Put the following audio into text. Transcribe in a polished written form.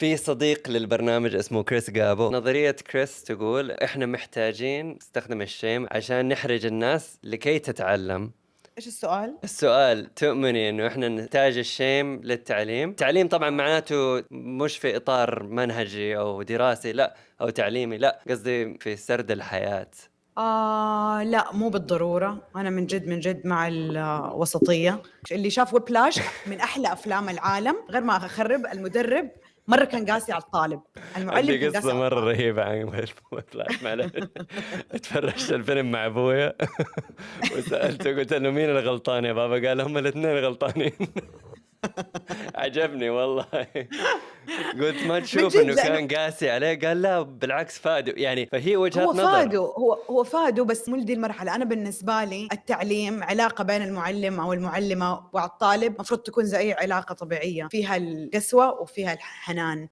في صديق للبرنامج اسمه كريس جابو، نظرية كريس تقول إحنا محتاجين نستخدم الشيم عشان نحرج الناس لكي تتعلم. إيش السؤال؟ السؤال: تؤمني إنه إحنا نحتاج الشيم للتعليم؟ تعليم طبعا معناته مش في إطار منهجي أو دراسي، لا، أو تعليمي، لا، قصدي في سرد الحياة. لا مو بالضرورة، أنا من جد من جد مع الوسطية. اللي شاف ويبلاش من أحلى أفلام العالم، غير ما أخرب، المدرب مرة كان قاسي على الطالب، المعلم عندي كان قاسي قصة على مرة الطالب. رهيبة عن فلاش، معلش. اتفرجت الفيلم مع أبويا وسألته، قلت له مين الغلطان يا بابا؟ قال هم الاثنين غلطانين. عجبني والله. قلت ما من تشوف جد إنه لأنه كان قاسي عليه؟ قال لا بالعكس فادوا، يعني فهي هو وجهات نظر. فادوا، هو فادوا، بس مو لدي المرحلة. أنا بالنسبة لي التعليم علاقة بين المعلم أو المعلمة والطالب، مفروض تكون زي أي علاقة طبيعية، فيها القسوة وفيها الحنان.